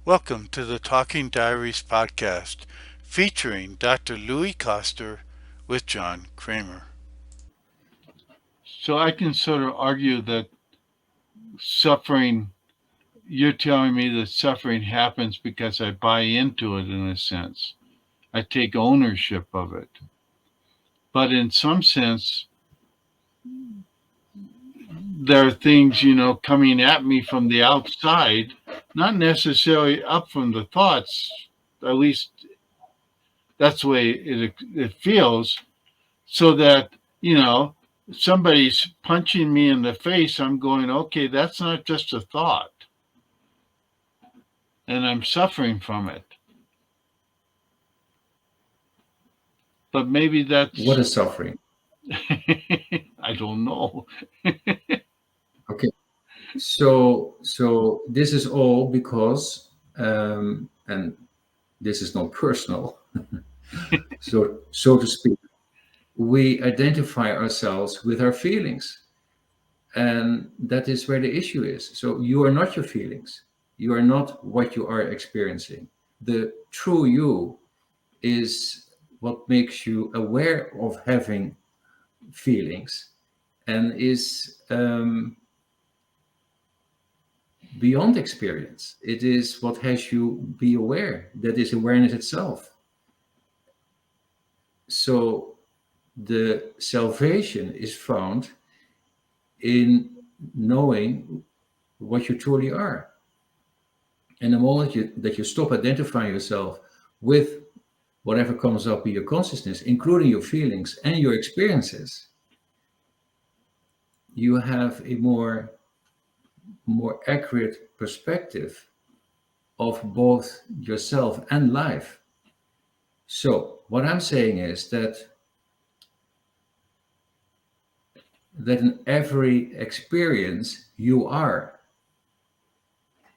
Welcome to the Talking Diaries podcast featuring Dr. Louis Koster with John Kremer. So I can sort of argue that suffering, you're telling me that suffering happens because I buy into it in a sense. I take ownership of it. But in some sense, there are things, coming at me from the outside, not necessarily up from the thoughts. At least that's the way it feels. So that, you know, somebody's punching me in the face, I'm going, okay, that's not just a thought. And I'm suffering from it. But maybe What that's, is suffering? I don't know. Okay, so this is all because, and this is not personal, so to speak. We identify ourselves with our feelings, and that is where the issue is. So you are not your feelings. You are not what you are experiencing. The true you is what makes you aware of having feelings and is beyond experience. It is what has you be aware. That is awareness itself. So the salvation is found in knowing what you truly are. And the moment that you stop identifying yourself with whatever comes up in your consciousness, including your feelings and your experiences, you have a more accurate perspective of both yourself and life. So what I'm saying is that in every experience you are,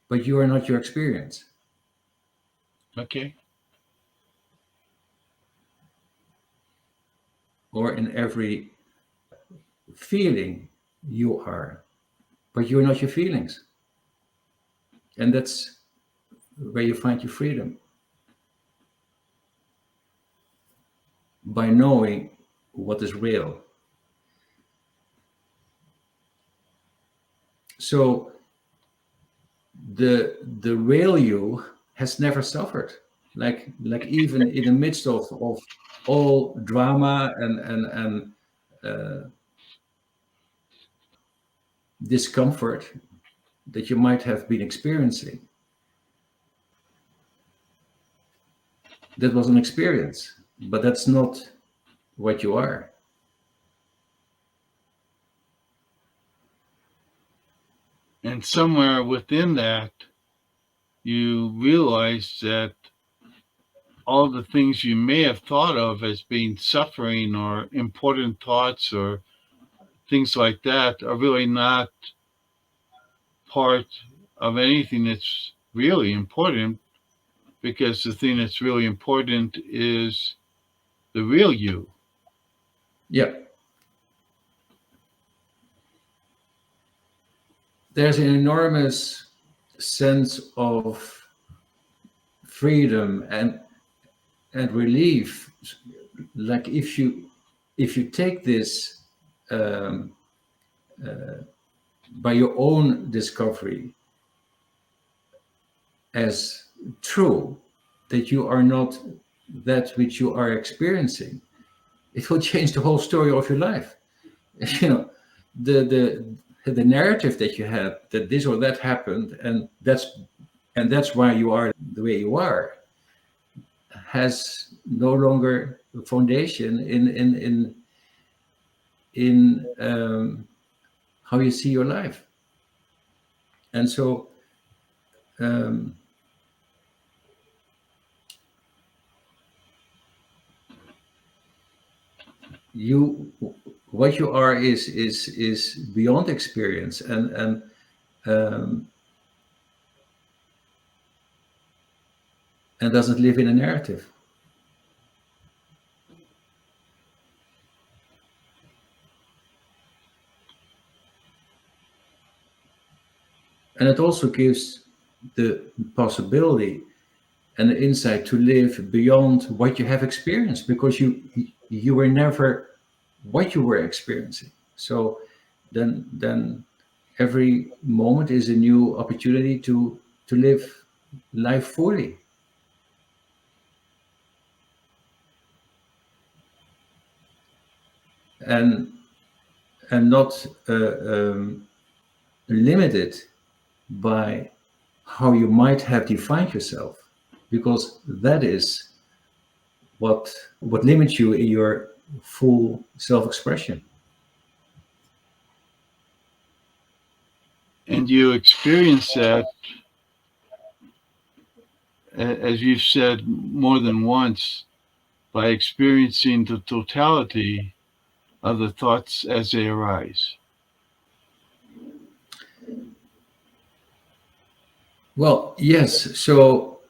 but you are not your experience. Okay. Or in every feeling you are, but you're not your feelings. And that's where you find your freedom, by knowing what is real. So the real you has never suffered. Like even in the midst of all drama and discomfort that you might have been experiencing, that was an experience, but that's not what you are. And somewhere within that, you realize that all the things you may have thought of as being suffering or important thoughts or things like that are really not part of anything that's really important, because the thing that's really important is the real you. Yeah, there's an enormous sense of freedom and relief. Like if you take this um, by your own discovery as true, that you are not that which you are experiencing, it will change the whole story of your life. You know, the narrative that you had, that this or that happened, and that's why you are the way you are, has no longer a foundation in how you see your life. And so um, you what you are is beyond experience, um, and doesn't live in a narrative. And it also gives the possibility and the insight to live beyond what you have experienced, because you were never what you were experiencing. So then every moment is a new opportunity to live life fully. And not limited by how you might have defined yourself, because that is what limits you in your full self-expression. And you experience that, as you've said more than once, by experiencing the totality of the thoughts as they arise. Well, yes. So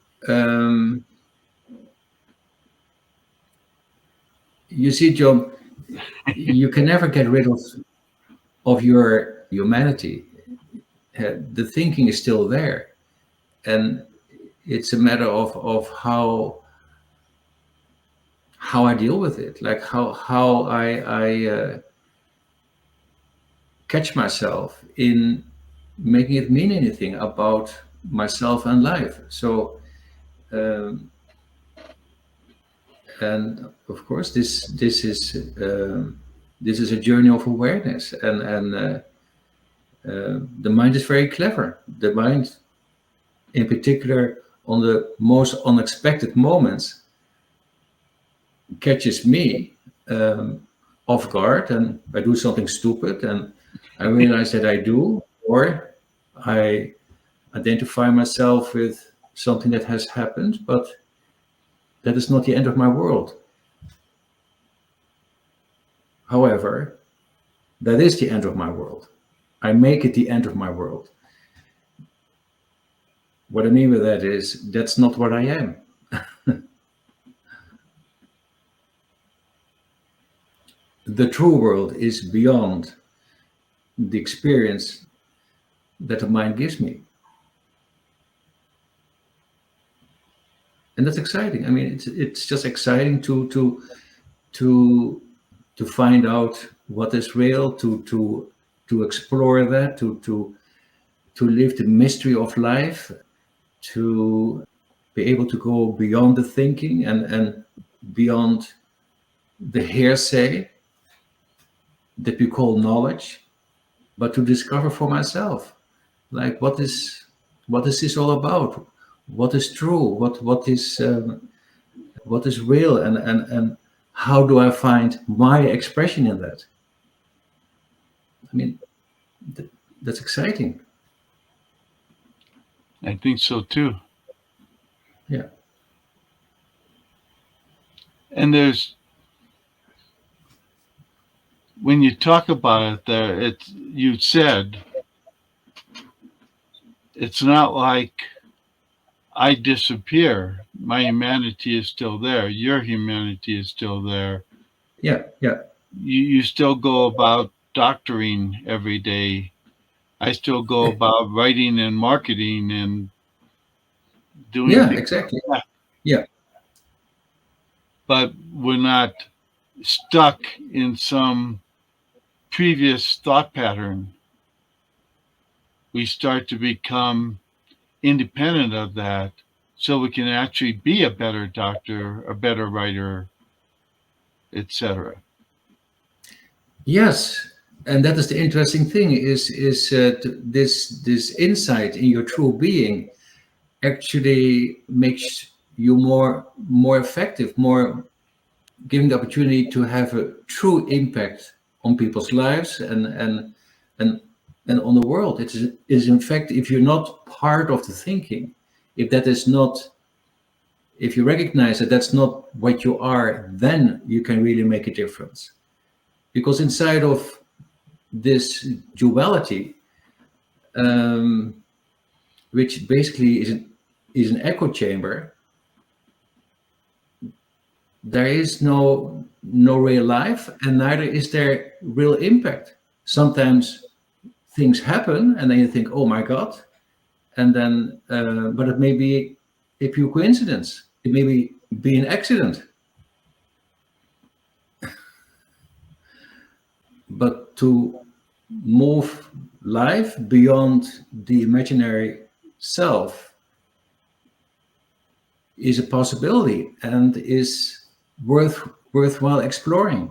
you see, John, you can never get rid of your humanity. The thinking is still there, and it's a matter of how I deal with it, like how I catch myself in making it mean anything about myself and life. So, um, and of course, this is a journey of awareness, and the mind is very clever. The mind, in particular, on the most unexpected moments, catches me off guard, and I do something stupid, and I realize that I do, or I identify myself with something that has happened, but that is not the end of my world. However, that is the end of my world. I make it the end of my world. What I mean with that is that's not what I am. The true world is beyond the experience that the mind gives me. And that's exciting. I mean, it's just exciting to find out what is real, to explore that, to live the mystery of life, to be able to go beyond the thinking and beyond the hearsay that we call knowledge, but to discover for myself, like what is this all about? What is true? What is real? And how do I find my expression in that? I mean, that's exciting. I think so too. Yeah. And when you talk about it there, you said, it's not like I disappear. My humanity is still there. Your humanity is still there. Yeah. Yeah. You still go about doctoring every day. I still go about writing and marketing and doing Yeah, things exactly. like that. Yeah. But we're not stuck in some previous thought pattern. We start to become independent of that so we can actually be a better doctor, a better writer, etc. Yes. And that is the interesting thing this insight in your true being actually makes you more effective, more giving the opportunity to have a true impact on people's lives and and on the world. It is in fact, if you're not part of the thinking, if that is not, if you recognize that that's not what you are, then you can really make a difference. Because inside of this duality, um, which basically is an echo chamber, there is no real life, and neither is there real impact. Sometimes things happen and then you think, oh my god, and then, but it may be a pure coincidence. It may be an accident. But to move life beyond the imaginary self is a possibility and is worthwhile exploring.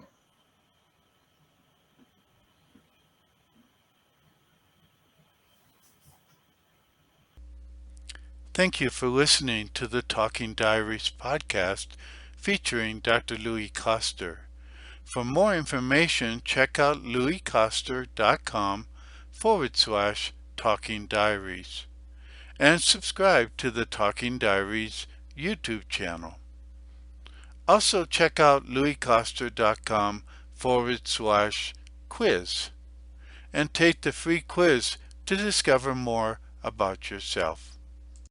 Thank you for listening to the Talking Diaries podcast featuring Dr. Louis Koster. For more information, check out louiskoster.com/Talking Diaries and subscribe to the Talking Diaries YouTube channel. Also, check out louiskoster.com/quiz and take the free quiz to discover more about yourself.